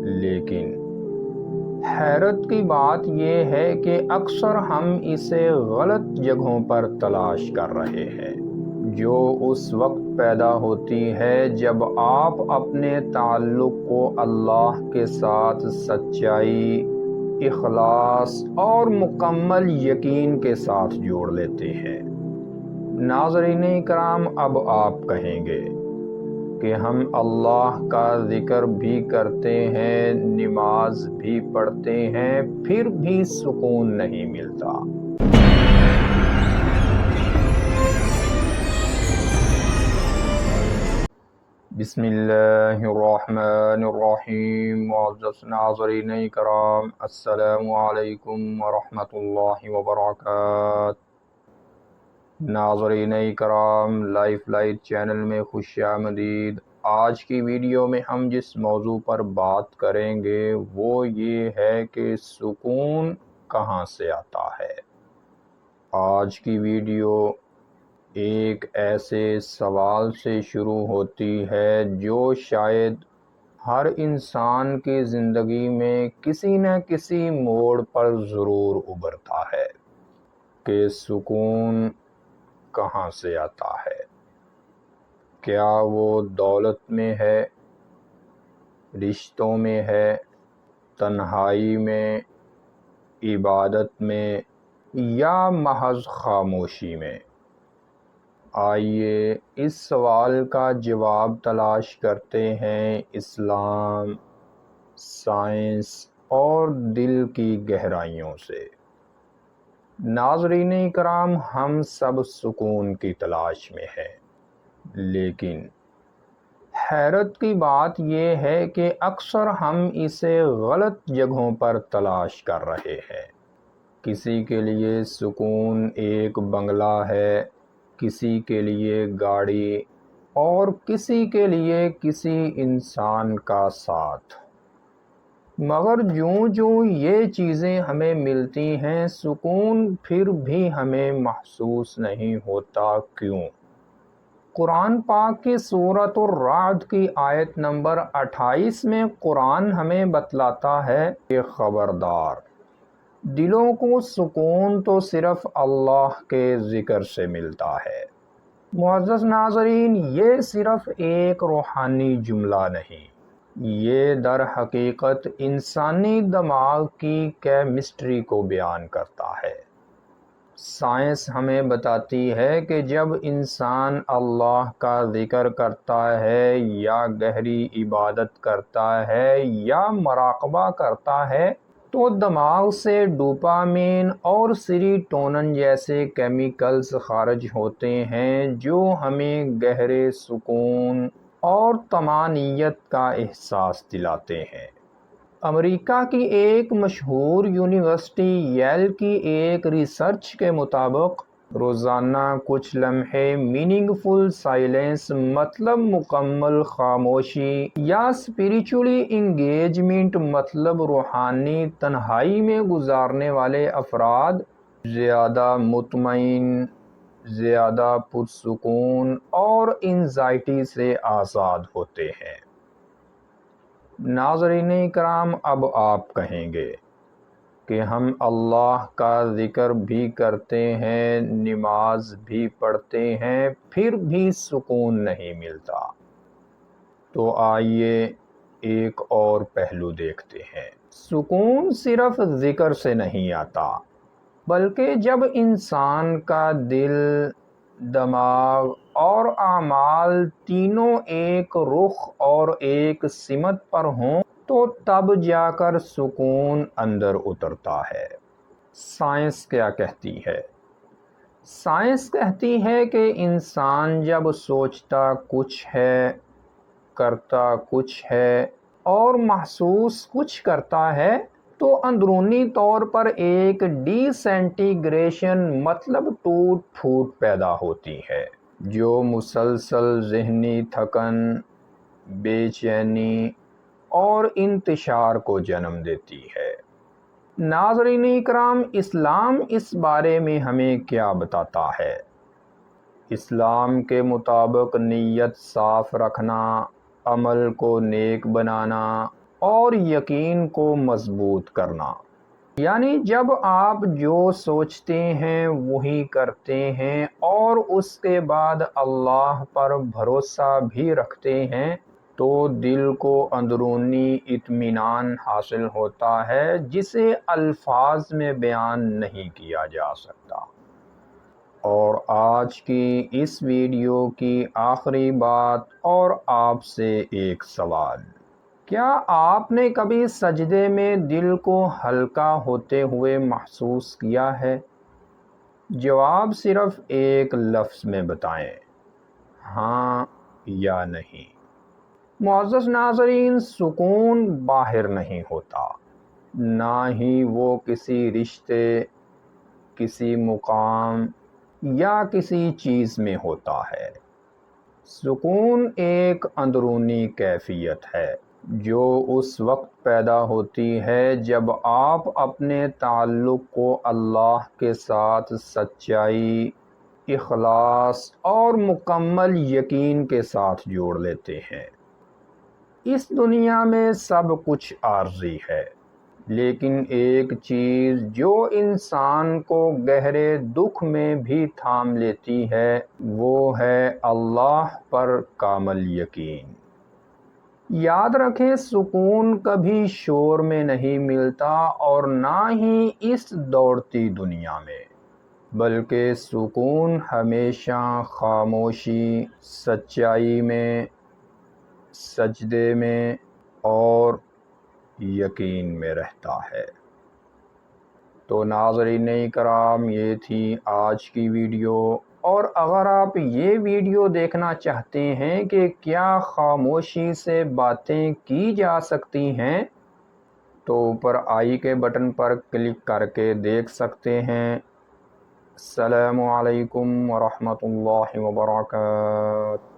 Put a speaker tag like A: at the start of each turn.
A: لیکن حیرت کی بات یہ ہے کہ اکثر ہم اسے غلط جگہوں پر تلاش کر رہے ہیں، جو اس وقت پیدا ہوتی ہے جب آپ اپنے تعلق کو اللہ کے ساتھ سچائی، اخلاص اور مکمل یقین کے ساتھ جوڑ لیتے ہیں۔ ناظرین کرام، اب آپ کہیں گے کہ ہم اللہ کا ذکر بھی کرتے ہیں، نماز بھی پڑھتے ہیں، پھر بھی سکون نہیں ملتا۔ بسم اللہ الرحمن الرحیم۔ معزز ناظرین کرام، السلام علیکم ورحمۃ اللہ وبرکاتہ۔ ناظرین کرام، لائف لائٹ چینل میں خوش آمدید۔ آج کی ویڈیو میں ہم جس موضوع پر بات کریں گے وہ یہ ہے کہ سکون کہاں سے آتا ہے۔ آج کی ویڈیو ایک ایسے سوال سے شروع ہوتی ہے جو شاید ہر انسان کی زندگی میں کسی نہ کسی موڑ پر ضرور ابھرتا ہے کہ سکون کہاں سے آتا ہے۔ کیا وہ دولت میں ہے، رشتوں میں ہے، تنہائی میں، عبادت میں، یا محض خاموشی میں؟ آئیے اس سوال کا جواب تلاش کرتے ہیں اسلام، سائنس اور دل کی گہرائیوں سے۔ ناظرین کرام، ہم سب سکون کی تلاش میں ہیں، لیکن حیرت کی بات یہ ہے کہ اکثر ہم اسے غلط جگہوں پر تلاش کر رہے ہیں۔ کسی کے لیے سکون ایک بنگلہ ہے، کسی کے لیے گاڑی، اور کسی کے لیے کسی انسان کا ساتھ۔ مگر جوں یہ چیزیں ہمیں ملتی ہیں، سکون پھر بھی ہمیں محسوس نہیں ہوتا۔ کیوں؟ قرآن پاک کی سورۃ الرعد کی آیت نمبر 28 میں قرآن ہمیں بتلاتا ہے کہ خبردار، دلوں کو سکون تو صرف اللہ کے ذکر سے ملتا ہے۔ معزز ناظرین، یہ صرف ایک روحانی جملہ نہیں، یہ در حقیقت انسانی دماغ کی کیمسٹری کو بیان کرتا ہے۔ سائنس ہمیں بتاتی ہے کہ جب انسان اللہ کا ذکر کرتا ہے یا گہری عبادت کرتا ہے یا مراقبہ کرتا ہے تو دماغ سے ڈوپامین اور سیروٹونن جیسے کیمیکلز خارج ہوتے ہیں جو ہمیں گہرے سکون اور طمانینت کا احساس دلاتے ہیں۔ امریکہ کی ایک مشہور یونیورسٹی ییل کی ایک ریسرچ کے مطابق روزانہ کچھ لمحے میننگ فل سائلنس، مطلب مکمل خاموشی، یا اسپریچولی انگیجمنٹ، مطلب روحانی تنہائی میں گزارنے والے افراد زیادہ مطمئن، زیادہ پرسکون اور انزائٹی سے آزاد ہوتے ہیں۔ ناظرین کرام، اب آپ کہیں گے کہ ہم اللہ کا ذکر بھی کرتے ہیں، نماز بھی پڑھتے ہیں، پھر بھی سکون نہیں ملتا۔ تو آئیے ایک اور پہلو دیکھتے ہیں۔ سکون صرف ذکر سے نہیں آتا، بلکہ جب انسان کا دل، دماغ اور اعمال تینوں ایک رخ اور ایک سمت پر ہوں تو تب جا کر سکون اندر اترتا ہے۔ سائنس کیا کہتی ہے؟ سائنس کہتی ہے کہ انسان جب سوچتا کچھ ہے، کرتا کچھ ہے اور محسوس کچھ کرتا ہے تو اندرونی طور پر ایک ڈی سینٹیگریشن، مطلب ٹوٹ پھوٹ پیدا ہوتی ہے جو مسلسل ذہنی تھکن، بے چینی اور انتشار کو جنم دیتی ہے۔ ناظرین کرام، اسلام اس بارے میں ہمیں کیا بتاتا ہے؟ اسلام کے مطابق نیت صاف رکھنا، عمل کو نیک بنانا اور یقین کو مضبوط کرنا، یعنی جب آپ جو سوچتے ہیں وہی کرتے ہیں اور اس کے بعد اللہ پر بھروسہ بھی رکھتے ہیں تو دل کو اندرونی اطمینان حاصل ہوتا ہے جسے الفاظ میں بیان نہیں کیا جا سکتا۔ اور آج کی اس ویڈیو کی آخری بات اور آپ سے ایک سوال، کیا آپ نے کبھی سجدے میں دل کو ہلکا ہوتے ہوئے محسوس کیا ہے؟ جواب صرف ایک لفظ میں بتائیں، ہاں یا نہیں۔ معزز ناظرین، سکون باہر نہیں ہوتا، نہ ہی وہ کسی رشتے، کسی مقام یا کسی چیز میں ہوتا ہے۔ سکون ایک اندرونی کیفیت ہے جو اس وقت پیدا ہوتی ہے جب آپ اپنے تعلق کو اللہ کے ساتھ سچائی، اخلاص اور مکمل یقین کے ساتھ جوڑ لیتے ہیں۔ اس دنیا میں سب کچھ عارضی ہے، لیکن ایک چیز جو انسان کو گہرے دکھ میں بھی تھام لیتی ہے وہ ہے اللہ پر کامل یقین۔ یاد رکھیں، سکون کبھی شور میں نہیں ملتا اور نہ ہی اس دوڑتی دنیا میں، بلکہ سکون ہمیشہ خاموشی، سچائی میں، سجدے میں اور یقین میں رہتا ہے۔ تو ناظرین کرام، یہ تھی آج کی ویڈیو، اور اگر آپ یہ ویڈیو دیکھنا چاہتے ہیں کہ کیا خاموشی سے باتیں کی جا سکتی ہیں تو اوپر آئی کے بٹن پر کلک کر کے دیکھ سکتے ہیں۔ السلام علیکم ورحمۃ اللہ وبرکاتہ۔